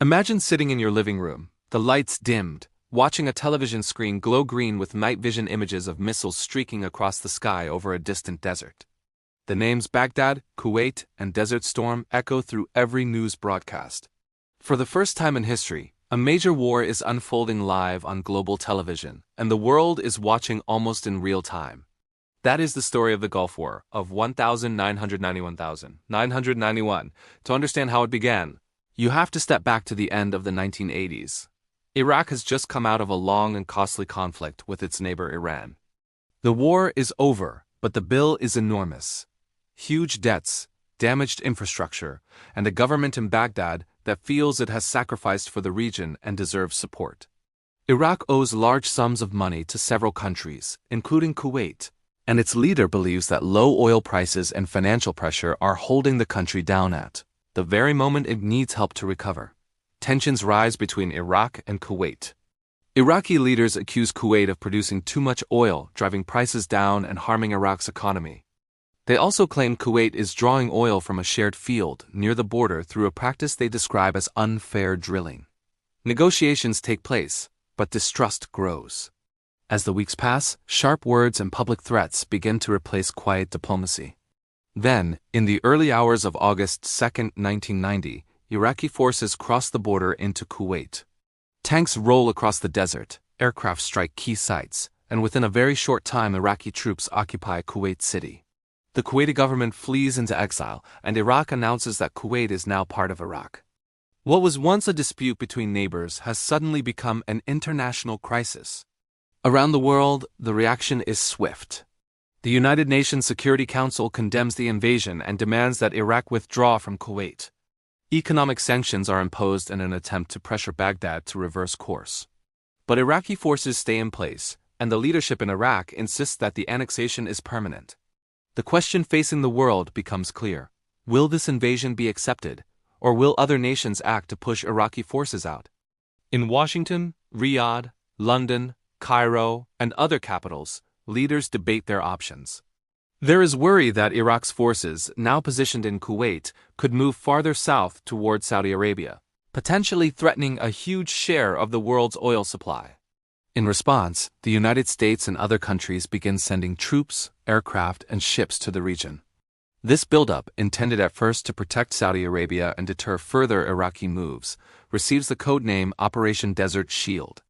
Imagine sitting in your living room, the lights dimmed, watching a television screen glow green with night vision images of missiles streaking across the sky over a distant desert. The names Baghdad, Kuwait, and Desert Storm echo through every news broadcast. For the first time in history, a major war is unfolding live on global television, and the world is watching almost in real time. That is the story of the Gulf War of 1991. To understand how it began, you have to step back to the end of the 1980s. Iraq has just come out of a long and costly conflict with its neighbor Iran. The war is over, but the bill is enormous. Huge debts, damaged infrastructure, and a government in Baghdad that feels it has sacrificed for the region and deserves support. Iraq owes large sums of money to several countries, including Kuwait, and its leader believes that low oil prices and financial pressure are holding the country down at the very moment it needs help to recover. Tensions rise between Iraq and Kuwait. Iraqi leaders accuse Kuwait of producing too much oil, driving prices down and harming Iraq's economy. They also claim Kuwait is drawing oil from a shared field near the border through a practice they describe as unfair drilling. Negotiations take place, but distrust grows. As the weeks pass, sharp words and public threats begin to replace quiet diplomacy. Then, in the early hours of August 2, 1990, Iraqi forces cross the border into Kuwait. Tanks roll across the desert, aircraft strike key sites, and within a very short time Iraqi troops occupy Kuwait City. The Kuwaiti government flees into exile, and Iraq announces that Kuwait is now part of Iraq. What was once a dispute between neighbors has suddenly become an international crisis. Around the world, the reaction is swift. The United Nations Security Council condemns the invasion and demands that Iraq withdraw from Kuwait. Economic sanctions are imposed in an attempt to pressure Baghdad to reverse course. But Iraqi forces stay in place, and the leadership in Iraq insists that the annexation is permanent. The question facing the world becomes clear. Will this invasion be accepted, or will other nations act to push Iraqi forces out? In Washington, Riyadh, London, Cairo, and other capitals, leaders debate their options. There is worry that Iraq's forces, now positioned in Kuwait, could move farther south toward Saudi Arabia, potentially threatening a huge share of the world's oil supply. In response, the United States and other countries begin sending troops, aircraft, and ships to the region. This buildup, intended at first to protect Saudi Arabia and deter further Iraqi moves, receives the code name Operation Desert Shield.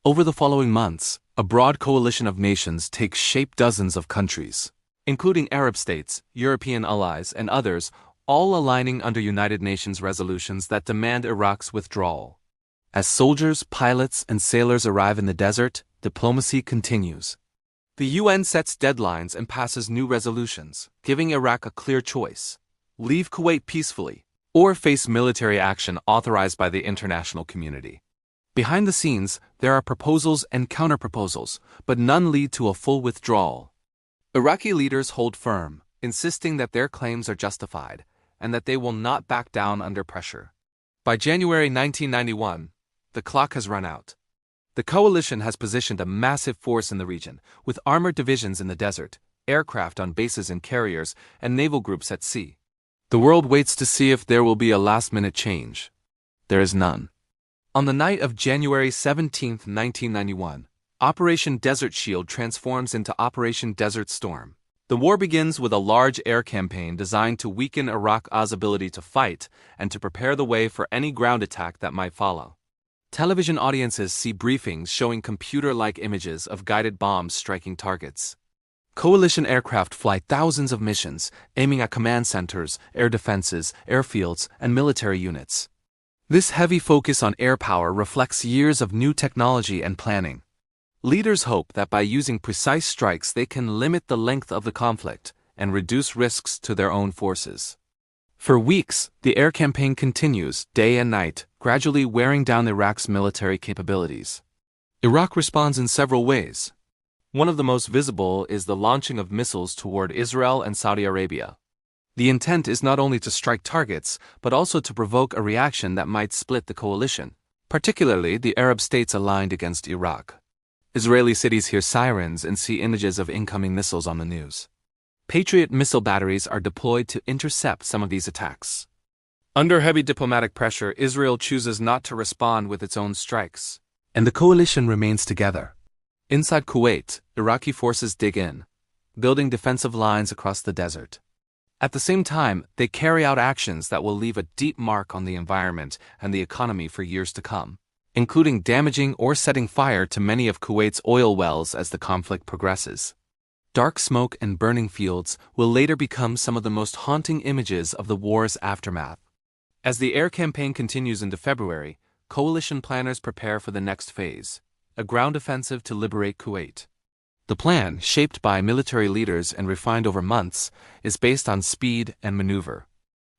Over the following months, a broad coalition of nations takes shape. Dozens of countries, including Arab states, European allies, and others, all aligning under United Nations resolutions that demand Iraq's withdrawal. As soldiers, pilots, and sailors arrive in the desert, diplomacy continues. The UN sets deadlines and passes new resolutions, giving Iraq a clear choice: leave Kuwait peacefully, or face military action authorized by the international community. Behind the scenes, there are proposals and counterproposals, but none lead to a full withdrawal. Iraqi leaders hold firm, insisting that their claims are justified, and that they will not back down under pressure. By January 1991, the clock has run out. The coalition has positioned a massive force in the region, with armored divisions in the desert, aircraft on bases and carriers, and naval groups at sea. The world waits to see if there will be a last-minute change. There is none. On the night of January 17, 1991, Operation Desert Shield transforms into Operation Desert Storm. The war begins with a large air campaign designed to weaken Iraq's ability to fight and to prepare the way for any ground attack that might follow. Television audiences see briefings showing computer-like images of guided bombs striking targets. Coalition aircraft fly thousands of missions, aiming at command centers, air defenses, airfields, and military units. This heavy focus on air power reflects years of new technology and planning. Leaders hope that by using precise strikes they can limit the length of the conflict and reduce risks to their own forces. For weeks, the air campaign continues, day and night, gradually wearing down Iraq's military capabilities. Iraq responds in several ways. One of the most visible is the launching of missiles toward Israel and Saudi Arabia. The intent is not only to strike targets, but also to provoke a reaction that might split the coalition, particularly the Arab states aligned against Iraq. Israeli cities hear sirens and see images of incoming missiles on the news. Patriot missile batteries are deployed to intercept some of these attacks. Under heavy diplomatic pressure, Israel chooses not to respond with its own strikes, and the coalition remains together. Inside Kuwait, Iraqi forces dig in, building defensive lines across the desert. At the same time, they carry out actions that will leave a deep mark on the environment and the economy for years to come, including damaging or setting fire to many of Kuwait's oil wells as the conflict progresses. Dark smoke and burning fields will later become some of the most haunting images of the war's aftermath. As the air campaign continues into February, coalition planners prepare for the next phase, a ground offensive to liberate Kuwait. The plan, shaped by military leaders and refined over months, is based on speed and maneuver.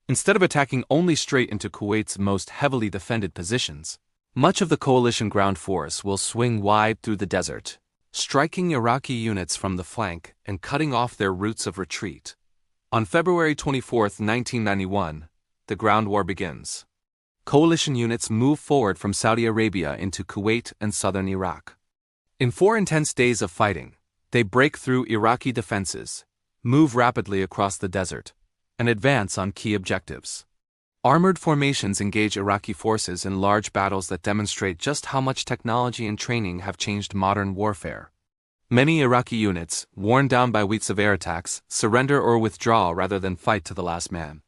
Instead of attacking only straight into Kuwait's most heavily defended positions, much of the coalition ground force will swing wide through the desert, striking Iraqi units from the flank and cutting off their routes of retreat. On February 24, 1991, the ground war begins. Coalition units move forward from Saudi Arabia into Kuwait and southern Iraq. In 4 intense days of fighting, they break through Iraqi defenses, move rapidly across the desert, and advance on key objectives. Armored formations engage Iraqi forces in large battles that demonstrate just how much technology and training have changed modern warfare. Many Iraqi units, worn down by weeks of air attacks, surrender or withdraw rather than fight to the last man.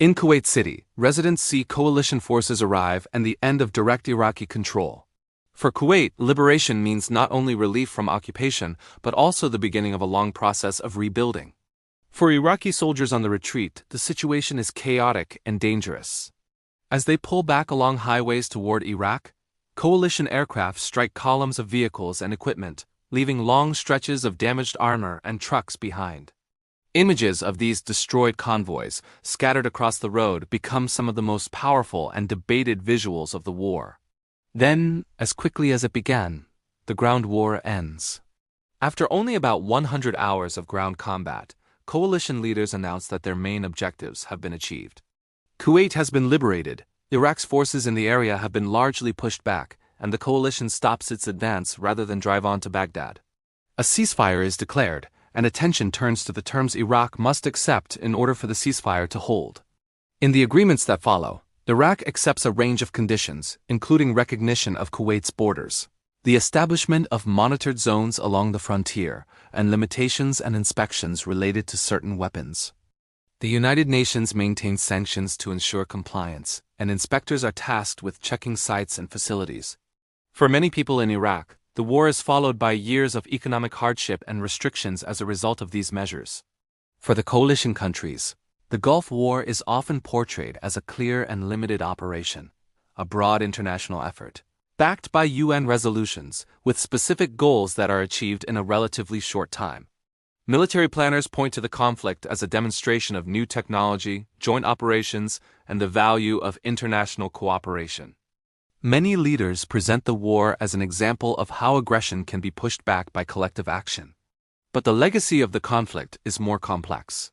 In Kuwait City, residents see coalition forces arrive and the end of direct Iraqi control. For Kuwait, liberation means not only relief from occupation, but also the beginning of a long process of rebuilding. For Iraqi soldiers on the retreat, the situation is chaotic and dangerous. As they pull back along highways toward Iraq, coalition aircraft strike columns of vehicles and equipment, leaving long stretches of damaged armor and trucks behind. Images of these destroyed convoys, scattered across the road, become some of the most powerful and debated visuals of the war. Then, as quickly as it began, the ground war ends. After only about 100 hours of ground combat, coalition leaders announce that their main objectives have been achieved. Kuwait has been liberated, Iraq's forces in the area have been largely pushed back, and the coalition stops its advance rather than drive on to Baghdad. A ceasefire is declared, and attention turns to the terms Iraq must accept in order for the ceasefire to hold. In the agreements that follow, Iraq accepts a range of conditions, including recognition of Kuwait's borders, the establishment of monitored zones along the frontier, and limitations and inspections related to certain weapons. The United Nations maintains sanctions to ensure compliance, and inspectors are tasked with checking sites and facilities. For many people in Iraq, the war is followed by years of economic hardship and restrictions as a result of these measures. For the coalition countries, the Gulf War is often portrayed as a clear and limited operation, a broad international effort, backed by UN resolutions, with specific goals that are achieved in a relatively short time. Military planners point to the conflict as a demonstration of new technology, joint operations, and the value of international cooperation. Many leaders present the war as an example of how aggression can be pushed back by collective action. But the legacy of the conflict is more complex.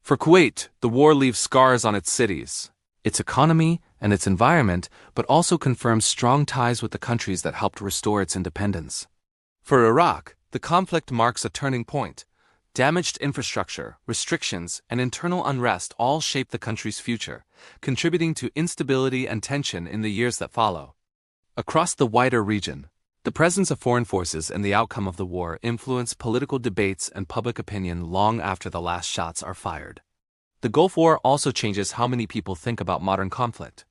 For Kuwait, the war leaves scars on its cities, its economy, and its environment, but also confirms strong ties with the countries that helped restore its independence. For Iraq, the conflict marks a turning point. Damaged infrastructure, restrictions, and internal unrest all shape the country's future, contributing to instability and tension in the years that follow. Across the wider region, the presence of foreign forces and the outcome of the war influence political debates and public opinion long after the last shots are fired. The Gulf War also changes how many people think about modern conflict.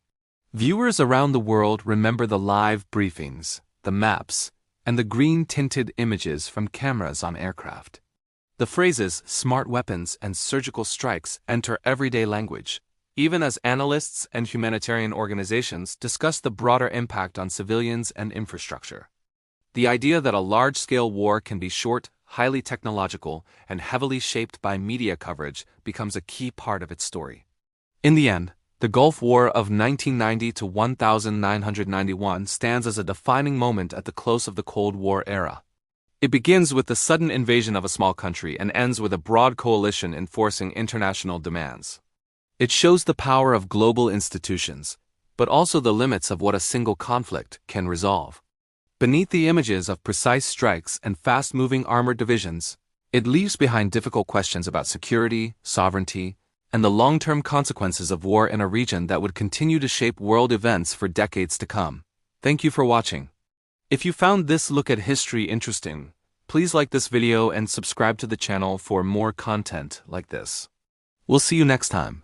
Viewers around the world remember the live briefings, the maps, and the green-tinted images from cameras on aircraft. The phrases smart weapons and surgical strikes enter everyday language, even as analysts and humanitarian organizations discuss the broader impact on civilians and infrastructure. The idea that a large-scale war can be short, highly technological, and heavily shaped by media coverage becomes a key part of its story. In the end, the Gulf War of 1990 to 1991 stands as a defining moment at the close of the Cold War era. It begins with the sudden invasion of a small country and ends with a broad coalition enforcing international demands. It shows the power of global institutions, but also the limits of what a single conflict can resolve. Beneath the images of precise strikes and fast-moving armored divisions, it leaves behind difficult questions about security, sovereignty, and the long-term consequences of war in a region that would continue to shape world events for decades to come. Thank you for watching. If you found this look at history interesting, please like this video and subscribe to the channel for more content like this. We'll see you next time.